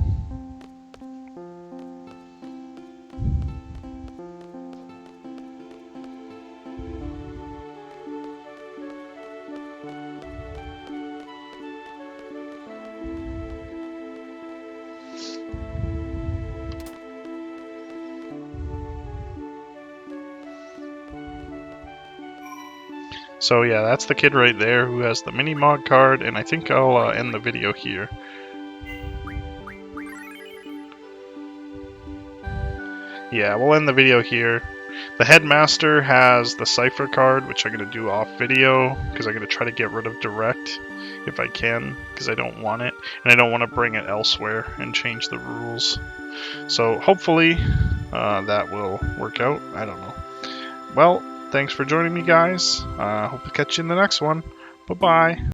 So yeah, that's the kid right there who has the Minimog card, and I think I'll end the video here. Yeah, we'll end the video here. The Headmaster has the Cypher card, which I'm going to do off video, because I'm going to try to get rid of Direct, if I can, because I don't want it, and I don't want to bring it elsewhere and change the rules. So hopefully that will work out. I don't know. Well, thanks for joining me, guys. Hope to catch you in the next one. Bye-bye.